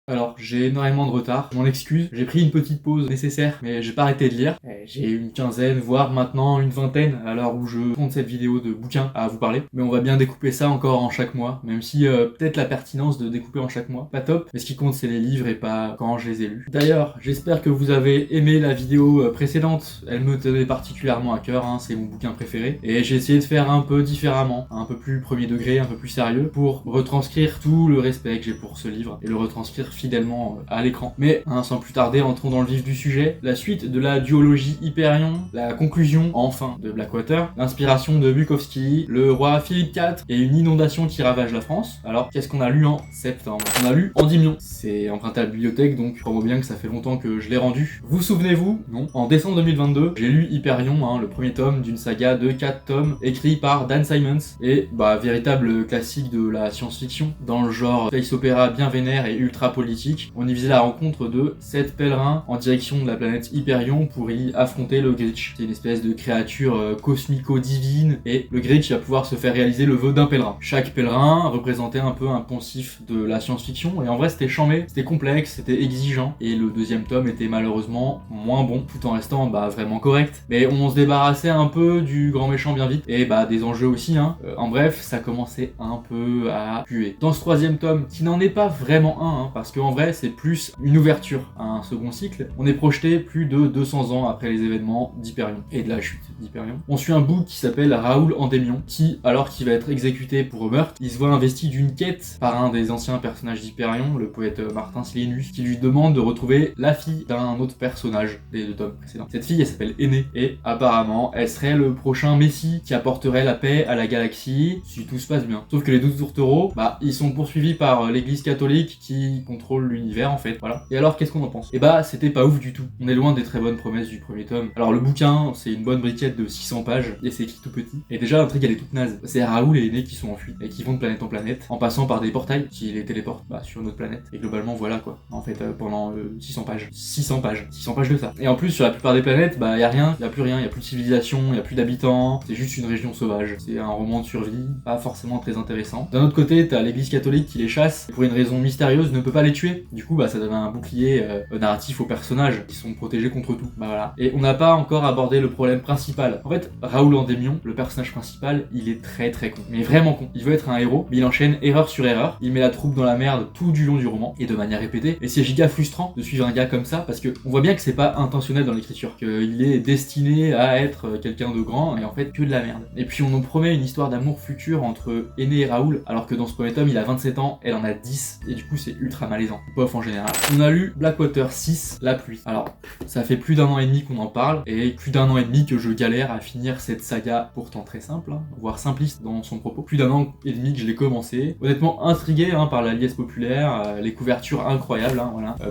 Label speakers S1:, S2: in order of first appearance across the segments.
S1: Alors, j'ai énormément de retard, je m'en excuse, j'ai pris une petite pause nécessaire, mais j'ai pas arrêté de lire. J'ai une quinzaine, voire maintenant une vingtaine, à l'heure où je tourne cette vidéo de bouquins à vous parler. Mais on va bien découper ça encore en chaque mois, même si peut-être la pertinence de découper en chaque mois, pas top, mais ce qui compte c'est les livres et pas quand je les ai lus. D'ailleurs, j'espère que vous avez aimé la vidéo précédente, elle me tenait particulièrement à cœur, hein, c'est mon bouquin préféré, et j'ai essayé de faire un peu différemment, un peu plus premier degré, un peu plus sérieux, pour retranscrire tout le respect que j'ai pour ce livre, et le retranscrire fidèlement à l'écran. Mais sans plus tarder, entrons dans le vif du sujet. La suite de la duologie Hyperion, la conclusion enfin de Blackwater, l'inspiration de Bukowski, le roi Philippe IV et une inondation qui ravage la France. Alors qu'est-ce qu'on a lu en septembre? On a lu Endymion. C'est emprunté à la bibliothèque, donc je crois bien que ça fait longtemps que je l'ai rendu. Vous souvenez-vous? Non. En décembre 2022, j'ai lu Hyperion, le premier tome d'une saga de 4 tomes écrit par Dan Simmons, et véritable classique de la science-fiction dans le genre space opéra bien vénère et ultra politique. On y visait la rencontre de 7 pèlerins en direction de la planète Hyperion pour y affronter le Gritch. C'est une espèce de créature cosmico-divine, et le Gritch va pouvoir se faire réaliser le vœu d'un pèlerin. Chaque pèlerin représentait un peu un poncif de la science-fiction, et en vrai c'était chambé, c'était complexe, c'était exigeant, et le deuxième tome était malheureusement moins bon, tout en restant vraiment correct. Mais on se débarrassait un peu du grand méchant bien vite, et des enjeux aussi, en bref, ça commençait un peu à puer. Dans ce troisième tome, qui n'en est pas vraiment un, parce qu'en vrai c'est plus une ouverture à un second cycle, on est projeté plus de 200 ans après les événements d'Hyperion, et de la chute d'Hyperion. On suit un bouc qui s'appelle Raoul Endymion, qui, alors qu'il va être exécuté pour meurtre, il se voit investi d'une quête par un des anciens personnages d'Hyperion, le poète Martin Silenus, qui lui demande de retrouver la fille d'un autre personnage des 2 tomes précédents. Cette fille, elle s'appelle Aînée, et apparemment, elle serait le prochain messie qui apporterait la paix à la galaxie, si tout se passe bien. Sauf que les 12 tourtereaux, ils sont poursuivis par l'église catholique qui contrôle l'univers en fait, voilà. Et alors, qu'est-ce qu'on en pense? C'était pas ouf du tout. On est loin des très bonnes promesses du premier tome. Alors le bouquin, c'est une bonne briquette de 600 pages, et c'est écrit tout petit. Et déjà, l'intrigue elle est toute naze. C'est Raoul et Aînée qui sont en fuite, et qui vont de planète en planète, en passant par des portails qui les téléportent sur une autre planète. Et globalement, voilà quoi. En fait, pendant 600 pages. 600 pages. 600 pages de ça. Et en plus, sur la plupart des planètes, y a rien, y a plus rien, y a plus de civilisation, y a plus d'habitants, c'est juste une région sauvage. C'est un roman de survie, pas forcément très intéressant. D'un autre côté, t'as l'église catholique qui les chasse, et pour une raison mystérieuse, ne peut pas les tuer. Du coup, ça donne un bouclier narratif aux personnages, qui sont protégés contre tout. Voilà. Et on n'a pas encore abordé le problème principal. En fait, Raoul Endymion, le personnage principal, il est très très con. Mais vraiment con. Il veut être un héros, mais il enchaîne erreur sur erreur. Il met la troupe dans la merde tout du long du roman, et de manière répétée. Et c'est giga frustrant de suivre un gars comme ça, parce que on voit bien que c'est pas intentionnel dans l'écriture, qu'il est destiné à être quelqu'un de grand, et en fait que de la merde. Et puis on nous promet une histoire d'amour futur entre Aînée et Raoul, alors que dans ce premier tome, il a 27 ans, elle en a 10, et du coup c'est ultra malaisant. Bof en général. On a lu Blackwater 6, La pluie. Alors, ça fait plus d'1 an et demi qu'on en parle, et plus d'1 an et demi que je galère à finir cette saga pourtant très simple, voire simpliste dans son propos. Plus d'1 an et demi que je l'ai commencé. Honnêtement intrigué par la liesse populaire, les couvertures incroyables,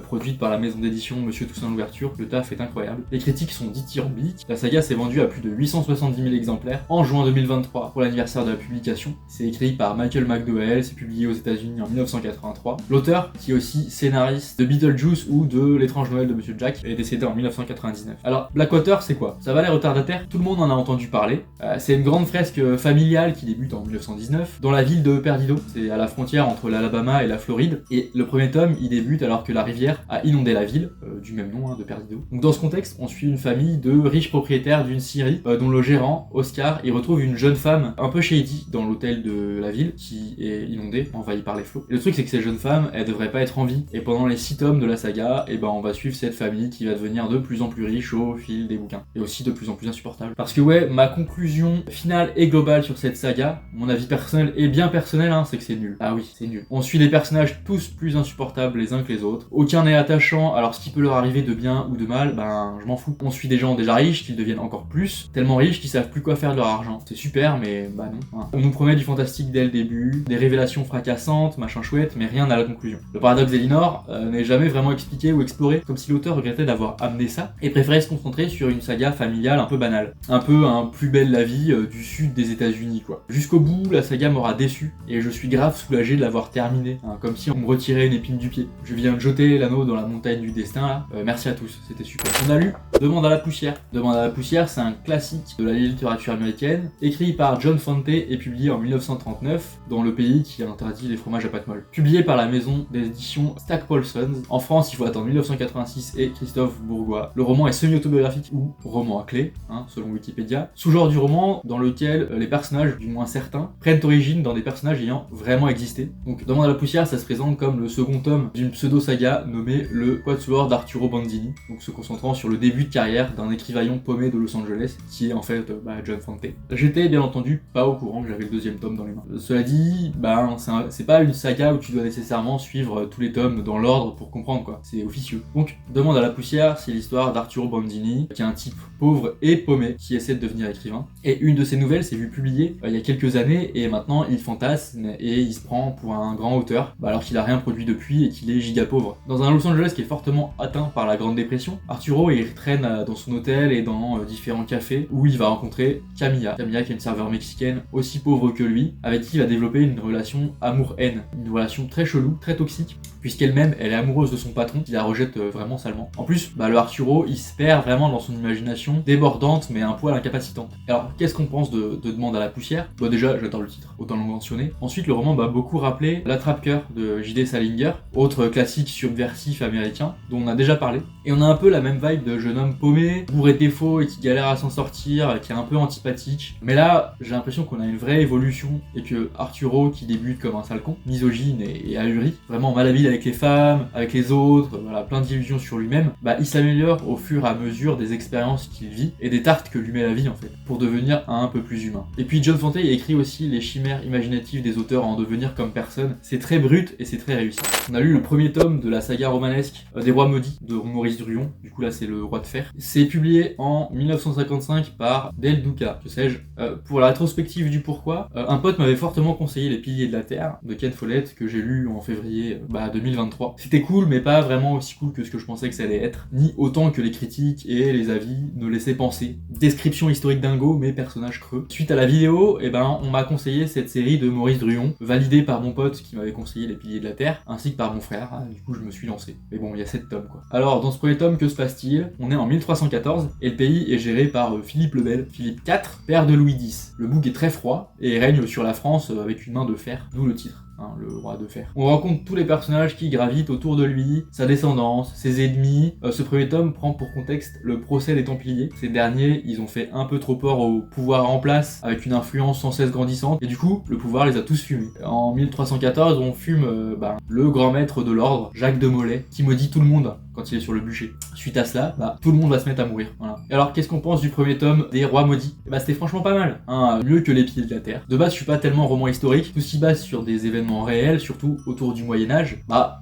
S1: produites par la maison d'édition Monsieur Toussaint Louverture, le taf est incroyable. Les critiques sont dithyrambiques. La saga s'est vendue à plus de 870 000 exemplaires en juin 2023 pour l'anniversaire de la publication. C'est écrit par Michael McDowell, c'est publié aux États-Unis en 1983. L'auteur, qui est aussi scénariste de Beetlejuice ou de L'étrange Noël de Monsieur Jack, est décédé en 1999. Alors, Blackwater, c'est quoi? Ça va les retardataires? Tout le monde en a entendu parler. C'est une grande fresque familiale qui débute en 1919 dans la ville de Perdido. C'est à la frontière entre l'Alabama et la Floride. Et le premier tome, il débute alors que la rivière a inondé la ville, du même nom, de Perdido. Donc dans ce contexte, on suit une famille de riches propriétaires d'une scierie, dont le gérant, Oscar, il retrouve une jeune femme un peu shady dans l'hôtel de la ville, qui est inondée, envahie par les flots. Et le truc, c'est que cette jeune femme, elle devrait pas être en vie. Et pendant les 6 tomes de la saga, on va suivre cette famille qui va devenir de plus en plus riche au fil des bouquins. Et aussi de plus en plus insupportable. Parce que ma conclusion finale et globale sur cette saga, mon avis personnel et bien personnel, c'est que c'est nul. Ah oui, c'est nul. On suit des personnages tous plus insupportables les uns que les autres. Aucun n'est attachant, alors ce qui peut leur arriver de bien ou de mal, je m'en fous. On suit des gens déjà riches, qu'ils deviennent encore plus, tellement riches qu'ils savent plus quoi faire de leur argent. C'est super, mais non. On nous promet du fantastique dès le début, des révélations fracassantes, machin chouette, mais rien à la conclusion. Le paradoxe d'Elinor n'est jamais vraiment expliqué ou exploré, comme si l'auteur regrettait d'avoir amené ça, et préférait se concentrer sur une saga familiale un peu banale. Un peu un Plus belle la vie du sud des États-Unis quoi. Jusqu'au bout, la saga m'aura déçu, et je suis grave soulagé de l'avoir terminé, comme si on me retirait une épine du pied. Je viens de jeter l'anneau dans la montagne du destin là. Merci à tous, c'était super. On a lu Demande à la poussière. Demande à la poussière, c'est un classique de la littérature américaine, écrit par John Fante et publié en 1939 dans le pays qui a interdit les fromages à pâte molle. Publié par la maison d'édition éditions Stackpole-Sons. En France, il faut attendre 1986 et Christophe Bourgois. Le roman est semi-autobiographique ou roman à clé, selon Wikipédia. Sous-genre du roman dans lequel les personnages, du moins certains, prennent origine dans des personnages ayant vraiment existé. Donc dans Monde à la poussière, ça se présente comme le second tome d'une pseudo-saga nommée le Quatuor d'Arturo Bandini, donc se concentrant sur le début de carrière d'un écrivaillon paumé de Los Angeles, qui est en fait John Fante. J'étais bien entendu pas au courant que j'avais le deuxième tome dans les mains. Cela dit, c'est pas une saga où tu dois nécessairement suivre tous les tomes dans l'ordre pour comprendre quoi, c'est officieux. Donc Demande à la poussière, c'est l'histoire d'Arturo Bandini, qui est un type pauvre et paumé qui essaie de devenir écrivain. Et une de ses nouvelles s'est vue publiée il y a quelques années et maintenant il fantasme et il se prend pour un grand auteur alors qu'il a rien produit depuis et qu'il est giga pauvre. Dans un Los Angeles qui est fortement atteint par la Grande Dépression, Arturo il traîne dans son hôtel et dans différents cafés où il va rencontrer Camilla qui est une serveur mexicaine aussi pauvre que lui, avec qui il va développer une relation amour-haine, une relation très chelou, très toxique, puisqu'elle-même elle est amoureuse de son patron qui la rejette vraiment salement. En plus, le Arturo il se perd vraiment dans son imagination débordante mais un poil incapacitante. Alors qu'est-ce qu'on pense de Demande à la poussière? Déjà j'adore le titre, autant le mentionner. Ensuite le roman m'a beaucoup rappelé L'Attrape-Cœur de J.D. Salinger, autre classique subversif américain dont on a déjà parlé. Et on a un peu la même vibe de jeune homme paumé, bourré de défauts et qui galère à s'en sortir, qui est un peu antipathique. Mais là j'ai l'impression qu'on a une vraie évolution et que Arturo qui débute comme un sale con, misogyne et ahuri, vraiment malhabile avec les femmes, avec les autres, plein d'illusions sur lui-même, il s'améliore au fur et à mesure des expériences qu'il vit et des tartes que lui met la vie en fait, pour devenir un peu plus humain. Et puis John Fante écrit aussi les chimères imaginatives des auteurs à en devenir comme personne. C'est très brut et c'est très réussi. On a lu le premier tome de la saga romanesque des Rois Maudits de Maurice Druon, du coup là c'est le Roi de Fer. C'est publié en 1955 par Del Duca, que sais-je. Pour la rétrospective du pourquoi, un pote m'avait fortement conseillé Les Piliers de la Terre de Ken Follett que j'ai lu en février 2023. C'était cool mais pas vraiment aussi cool que ce que je pensais que ça allait être, ni autant que les critiques et les avis ne laissaient penser. Description historique dingo mais personnage creux. Suite à la vidéo, on m'a conseillé cette série de Maurice Druon, validée par mon pote qui m'avait conseillé Les Piliers de la Terre, ainsi que par mon frère, du coup je me suis lancé. Mais bon, il y a 7 tomes quoi. Alors dans ce premier tome, que se passe-t-il? On est en 1314 et le pays est géré par Philippe le Bel, Philippe IV, père de Louis X. Le bouc est très froid et règne sur la France avec une main de fer, d'où le titre. Le Roi de Fer. On rencontre tous les personnages qui gravitent autour de lui, sa descendance, ses ennemis. Ce premier tome prend pour contexte le procès des Templiers. Ces derniers, ils ont fait un peu trop peur au pouvoir en place, avec une influence sans cesse grandissante, et du coup, le pouvoir les a tous fumés. En 1314, on fume le grand maître de l'ordre, Jacques de Molay, qui maudit tout le monde quand il est sur le bûcher. Suite à cela, tout le monde va se mettre à mourir. Voilà. Et alors, qu'est-ce qu'on pense du premier tome des Rois Maudits? C'était franchement pas mal, mieux que Les Piliers de la Terre. De base, je suis pas tellement roman historique, tout ce qui base sur des événements réels, surtout autour du Moyen-Âge.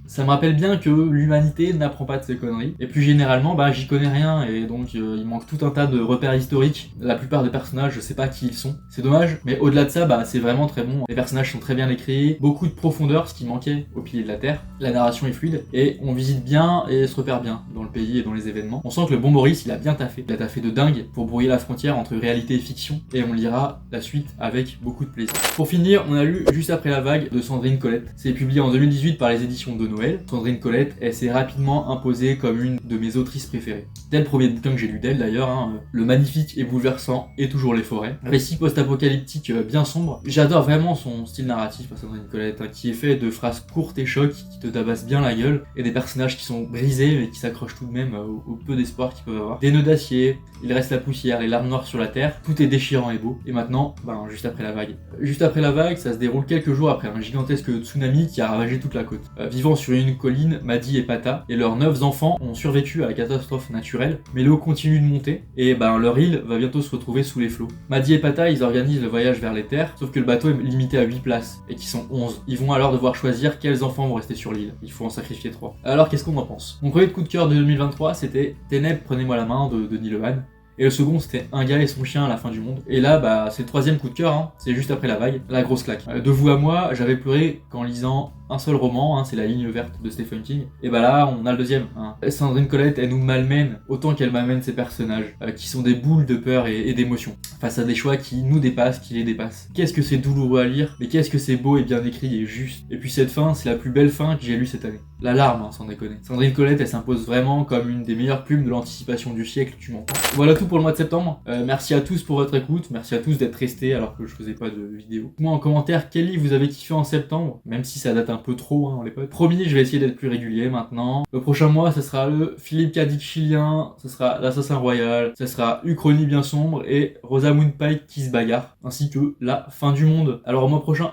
S1: Ça me rappelle bien que l'humanité n'apprend pas de ces conneries. Et plus généralement, j'y connais rien, et donc il manque tout un tas de repères historiques. La plupart des personnages, je sais pas qui ils sont. C'est dommage, mais au-delà de ça, c'est vraiment très bon. Les personnages sont très bien écrits, beaucoup de profondeur, ce qui manquait aux Piliers de la Terre. La narration est fluide, et on visite bien et se repère bien dans le pays et dans les événements. On sent que le bon Maurice, il a bien taffé. Il a taffé de dingue pour brouiller la frontière entre réalité et fiction, et on lira la suite avec beaucoup de plaisir. Pour finir, on a lu Juste après la vague de Sandrine Colette. C'est publié en 2018 par les éditions de Noël. Sandrine Colette, elle s'est rapidement imposée comme une de mes autrices préférées. Dès le premier bouquin que j'ai lu d'elle d'ailleurs, le magnifique et bouleversant et toujours les forêts. Récit post-apocalyptique bien sombre. J'adore vraiment son style narratif à Sandrine Colette, qui est fait de phrases courtes et chocs qui te tabassent bien la gueule, et des personnages qui sont brisés mais qui s'accrochent tout de même au peu d'espoir qu'ils peuvent avoir. Des nœuds d'acier, il reste la poussière, les larmes noires sur la terre, tout est déchirant et beau. Et maintenant, juste après la vague. Juste après la vague, ça se déroule quelques jours après un gigantesque tsunami qui a ravagé toute la côte. Vivant sur une colline, Maddy et Pata et leurs 9 enfants ont survécu à la catastrophe naturelle, mais l'eau continue de monter et leur île va bientôt se retrouver sous les flots. Maddy et Pata, ils organisent le voyage vers les terres, sauf que le bateau est limité à 8 places et qu'ils sont 11. Ils vont alors devoir choisir quels enfants vont rester sur l'île. Il faut en sacrifier 3. Alors qu'est-ce qu'on en pense? Mon premier coup de cœur de 2023, c'était Ténèbres, prenez-moi la main de Denis Levan. Et le second, c'était Un gars et son chien à la fin du monde. Et là, c'est le troisième coup de cœur, c'est Juste après la vague, la grosse claque. De vous à moi, j'avais pleuré qu'en lisant un seul roman, c'est La ligne verte de Stephen King. Et là, on a le deuxième. Sandrine Colette, elle nous malmène autant qu'elle m'amène ses personnages, qui sont des boules de peur et d'émotion, face à des choix qui nous dépassent, qui les dépassent. Qu'est-ce que c'est douloureux à lire, mais qu'est-ce que c'est beau et bien écrit et juste. Et puis cette fin, c'est la plus belle fin que j'ai lue cette année. la larme, hein, sans déconner. Sandrine Colette, elle s'impose vraiment comme une des meilleures plumes de l'anticipation du siècle, tu m'entends. Voilà tout pour le mois de septembre. Merci à tous pour votre écoute, merci à tous d'être restés alors que je faisais pas de vidéo. Dites-moi en commentaire quel livre vous avez kiffé en septembre, même si ça date un peu trop, hein, les potes. Promis, je vais essayer d'être plus régulier maintenant. Le prochain mois, ce sera le Philippe K. Dick chilien, ce sera l'Assassin Royal, ce sera Uchronie bien sombre et Rosamund Pike qui se bagarre, ainsi que la fin du monde. Alors au mois prochain.